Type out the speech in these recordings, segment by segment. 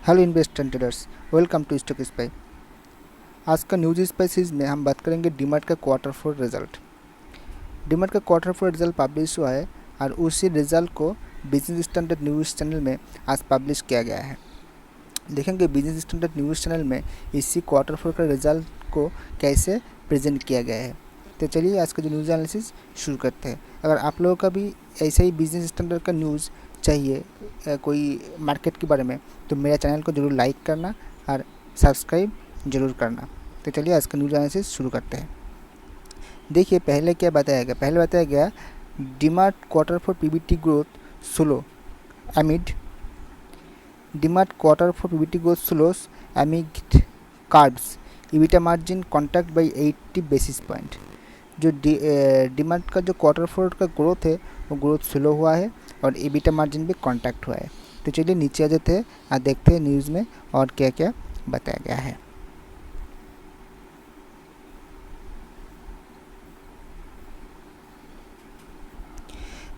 Hello investor traders, welcome to stock spy. आज का news spy series में हम बात करेंगे डीमैट का क्वार्टर फोर रिजल्ट। डीमैट का क्वार्टर फोर रिजल्ट पब्लिश हुआ है और उसी रिजल्ट को बिजनेस स्टैंडर्ड न्यूज़ चैनल में आज पब्लिश किया गया है। देखेंगे बिजनेस स्टैंडर्ड न्यूज़ चैनल में इसी क्वार्टर फोर का रिजल्ट को कैसे प्रेजेंट किया गया है। तो चलिए आज का जो न्यूज़ एनालिसिस शुरू करते हैं। अगर आप लोगों का भी ऐसा ही बिजनेस स्टैंडर्ड का न्यूज़ चाहिए कोई मार्केट के बारे में, तो मेरा चैनल को ज़रूर लाइक करना और सब्सक्राइब ज़रूर करना। तो चलिए आज का न्यूज़ एनालिसिस शुरू करते हैं। देखिए पहले क्या बताया गया। पहले बताया गया DMart quarter four PBT growth slow amid DMart quarter four PBT growth slows amid curbs EBITDA margin contract by 80 basis point. जो डीमैट का जो क्वार्टर फोर का ग्रोथ है वो ग्रोथ स्लो हुआ है और ईबीटा मार्जिन भी कॉन्ट्रैक्ट हुआ है। तो चलिए नीचे आ जाते हैं और देखते हैं न्यूज़ में और क्या क्या बताया गया है।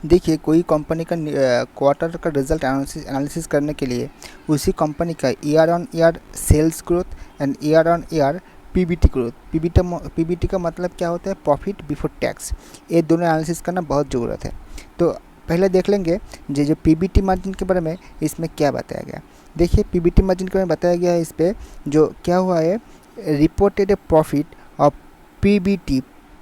देखिए कोई कंपनी का क्वार्टर का रिजल्ट एनालिसिस करने के लिए उसी कंपनी का year on year sales growth and year on year PBT growth, PBT का मतलब क्या होता है, प्रॉफिट बिफोर टैक्स, ये दोनों एनालिसिस करना बहुत ज़रूरत है। तो पहले देख लेंगे जो पीबीटी मार्जिन के बारे में इसमें क्या बताया गया। देखिए पीबीटी मार्जिन के बारे में बताया गया है इस पर जो क्या हुआ है, reported profit of PBT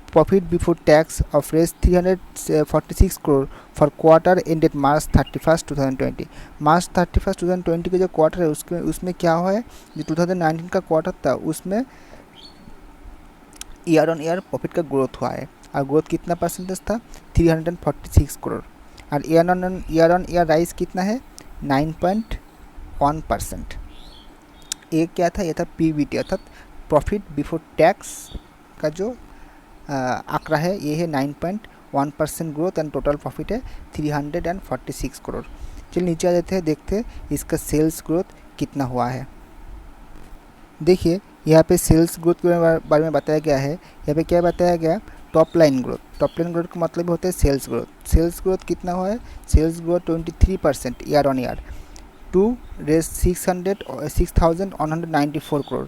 profit before tax of raised 346 crore for quarter ended March 31st 2020। March 31st 2020 का जो क्वार्टर है उसमें क्या हुआ है, जो 2019 का क्वार्टर था उसमें ईयर ऑन ईयर प्रॉफिट का ग्रोथ हुआ है और ग्रोथ कितना परसेंटेज था, 346 करोड़। और ईयर ऑन ईयर राइज कितना है, 9.1%। ये क्या था, ये था पीबीटी अर्थात प्रॉफिट बिफोर टैक्स का जो आंकड़ा है ये है 9.1% ग्रोथ एंड टोटल प्रॉफिट है 346 करोड़। चलिए नीचे आ जाते हैं, देखते हैं इसका सेल्स ग्रोथ कितना हुआ है। देखिए यहाँ पे सेल्स ग्रोथ के बारे में बताया गया है। यहाँ पे क्या बताया गया, टॉप लाइन ग्रोथ का मतलब होता है सेल्स ग्रोथ। सेल्स ग्रोथ कितना हुआ है, sales growth 23% year on year to Rs 6,194 crore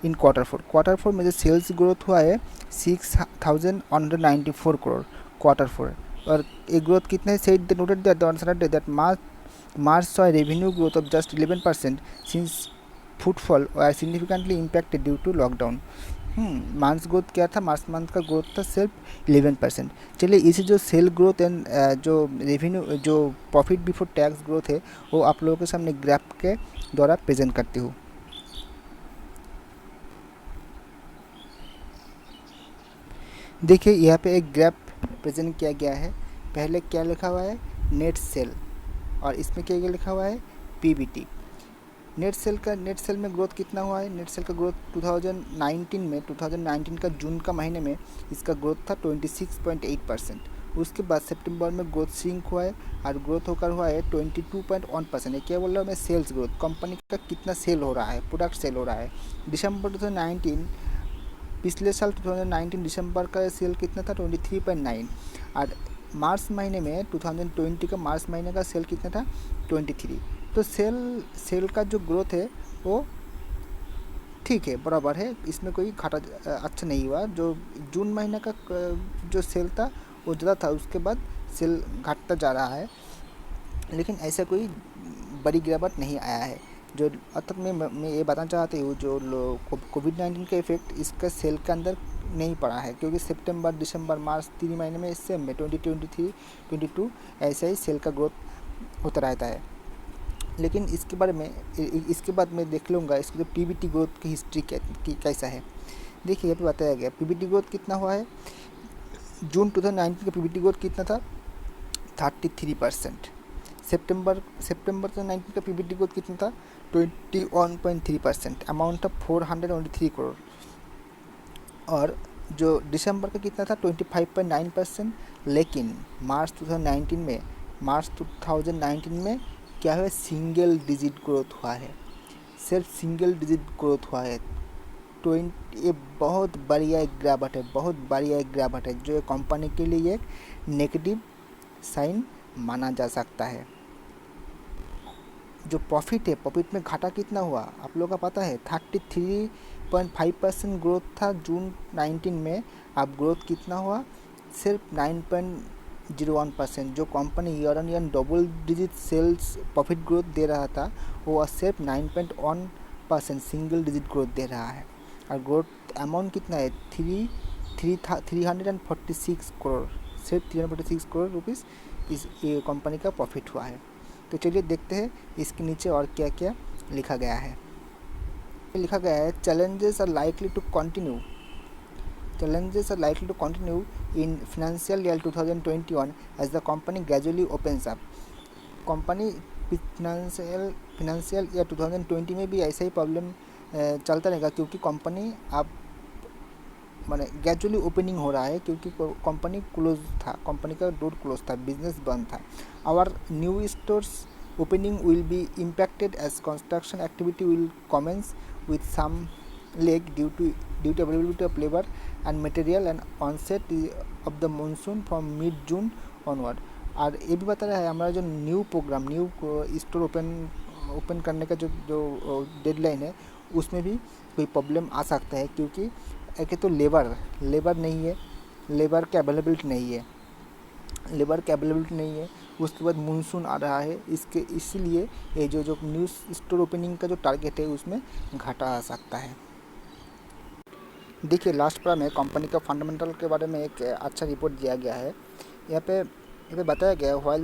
in quarter four में जो सेल्स ग्रोथ हुआ है 6,194 करोड़ क्वार्टर फोर। और ये ग्रोथ कितना है, set the noted that March saw revenue growth of just 11% since footfall were significantly impacted due to lockdown. March growth क्या था, मार्च मंथ का ग्रोथ था सिर्फ 11%। चलिए इसी जो सेल ग्रोथ एंड जो रेवेन्यू जो प्रॉफिट बिफोर टैक्स ग्रोथ है वो आप लोगों के सामने ग्राफ के द्वारा प्रेजेंट करती हूँ। देखिए यहाँ पे एक ग्राफ प्रेजेंट किया गया है। पहले क्या लिखा हुआ है, नेट सेल, और इसमें क्या लिखा हुआ है, पीबीटी। नेट सेल में ग्रोथ कितना हुआ है, नेट सेल का ग्रोथ 2019 का जून का महीने में इसका ग्रोथ था 26.8%। उसके बाद सितंबर में ग्रोथ सिंक हुआ है और ग्रोथ होकर हुआ है 22.1%। ये क्या बोल रहा हूँ मैं, सेल्स ग्रोथ, कंपनी का कितना सेल हो रहा है, प्रोडक्ट सेल हो रहा है। दिसंबर 2019 पिछले साल 2019 दिसंबर का सेल कितना था, 23.9। और मार्च महीने में 2020 का मार्च महीने का सेल कितना था, 23। तो सेल का जो ग्रोथ है वो ठीक है, बराबर है, इसमें कोई घाटा अच्छा नहीं हुआ। जो जून महीने का जो सेल था वो ज़्यादा था, उसके बाद सेल घटता जा रहा है, लेकिन ऐसा कोई बड़ी गिरावट नहीं आया है। जो अर्थात मैं ये बताना चाहती हूँ, जो कोविड-19 का इफेक्ट इसका सेल के अंदर नहीं पड़ा है, क्योंकि सितंबर दिसंबर मार्च 3 महीने में इससे में 2023 22 ऐसा ही सेल का ग्रोथ होता रहता है। लेकिन इसके बारे में इसके बाद मैं देख लूँगा इसकी जो पीबीटी ग्रोथ की हिस्ट्री कैसा है। देखिए यहाँ पे बताया गया पीबीटी ग्रोथ कितना हुआ है, जून 2019 का पीबीटी ग्रोथ कितना था, 33%। सितंबर 2019 का पीबीटी ग्रोथ कितना था, 21.3%, अमाउंट ऑफ 403 करोड़। और जो दिसंबर का कितना था, 25.9%। लेकिन मार्च 2019 में क्या हुआ, सिंगल डिजिट ग्रोथ हुआ है, सिर्फ सिंगल डिजिट ग्रोथ हुआ है। 20 ये बहुत बढ़िया एक गिरावट है, बहुत बढ़िया एक गिरावट है, जो कंपनी के लिए एक नेगेटिव साइन माना जा सकता है। जो प्रॉफिट है, प्रॉफिट में घाटा कितना हुआ आप लोगों का पता है? 33.5% ग्रोथ था जून 19 में। अब ग्रोथ कितना हुआ? सिर्फ 9.01%। जो company year on year double digit sales profit growth दे रहा था वो सिर्फ 9.1% सिंगल डिजिट ग्रोथ दे रहा है। और ग्रोथ अमाउंट कितना है? 346 करोड़, सिर्फ 346 करोड़ रुपीज़ इस ये कंपनी का प्रॉफिट हुआ है। तो चलिए देखते हैं इसके नीचे और क्या क्या लिखा गया है। लिखा गया है challenges are likely to continue in financial year 2021 as the company gradually opens up। Company financial year 2020 में भी ऐसा ही प्रॉब्लम चलता रहेगा, क्योंकि कंपनी अब माने ग्रेजुअली ओपनिंग हो रहा है, क्योंकि कंपनी क्लोज था, कंपनी का डोर क्लोज था, बिजनेस बंद था। Our new stores opening will be impacted as construction activity will commence with some lag due to availability of labor and material and onset of the monsoon from mid June onward। और ये भी बता रहा है हमारा जो new store open करने का जो डेडलाइन है उसमें भी कोई प्रॉब्लम आ सकता है, क्योंकि एक तो लेबर नहीं है, लेबर की अवेलेबिलिटी नहीं है, उसके बाद मानसून आ रहा है, इसीलिए ये जो न्यू स्टोर ओपनिंग का जो टारगेट है उसमें घाटा आ सकता है। देखिए लास्ट पर में कंपनी का फंडामेंटल के बारे में एक अच्छा रिपोर्ट दिया गया है। यहाँ पे बताया गया है while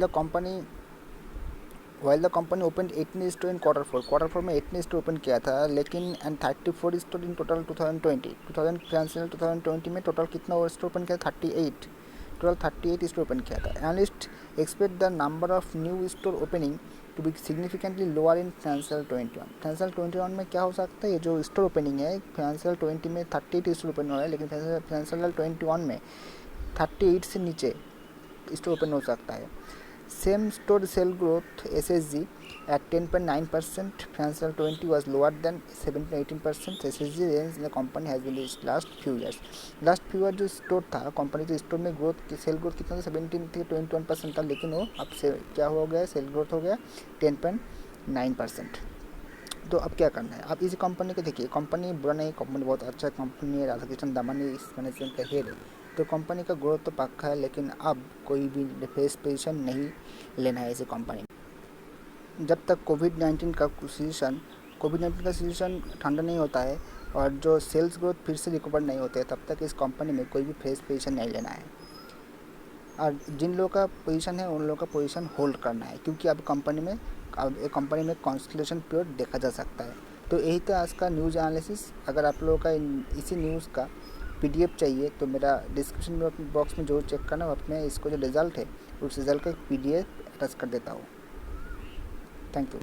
the company open 18 store in quarter four में 18 स्टोर ओपन किया था, लेकिन एंड 34 स्टोर इन टोटल 2020 में टोटल कितना स्टोर ओपन किया? 38 स्टोर ओपन किया था। Analyst expect the number of new store opening to be significantly lower in financial 21 में क्या हो सकता है? ये जो स्टोर ओपनिंग है फाइनेंशियल 20 में 38 स्टोर ओपन हो रहा है, लेकिन फाइनेंशियल 21 में 38 से नीचे स्टोर ओपन हो सकता है। Same store sale growth SSG at 10.9%, financial 20 was lower than 17-18% SSG range the company has been reached last few years। Last few year जो स्टोर था कंपनी, जो स्टोर में सेल ग्रोथ कितना था? 17 से 21% था, लेकिन वो अब से क्या हो गया? सेल ग्रोथ हो गया 10.9%। तो अब क्या करना है? आप इसी कंपनी को देखिए, कंपनी बुरा नहीं, कंपनी बहुत अच्छा कंपनी है, राधाकृष्णन दामानी इस मैनेजमेंट का हेड है, तो कंपनी का ग्रोथ तो पक्का है, लेकिन अब कोई भी फ्रेश पोजीशन नहीं लेना है इसी कंपनी में। जब तक कोविड-19 का सिचुएशन ठंडा नहीं होता है और जो सेल्स ग्रोथ फिर से रिकवर नहीं होते हैं, तब तक इस कंपनी में कोई भी फ्रेश पोजीशन नहीं लेना है। और जिन लोगों का पोजीशन है उन लोगों का पोजीशन होल्ड करना है, क्योंकि अब कंपनी में कॉन्सोलिडेशन पीरियड देखा जा सकता है। तो यही था आज का न्यूज़ एनालिसिस। अगर आप लोगों का इसी न्यूज़ का PDF चाहिए तो मेरा डिस्क्रिप्शन बॉक्स में जरूर चेक करना, अपने इसको जो रिज़ल्ट है उस रिज़ल्ट का एक PDF अटैच कर देता हूँ। Thank you.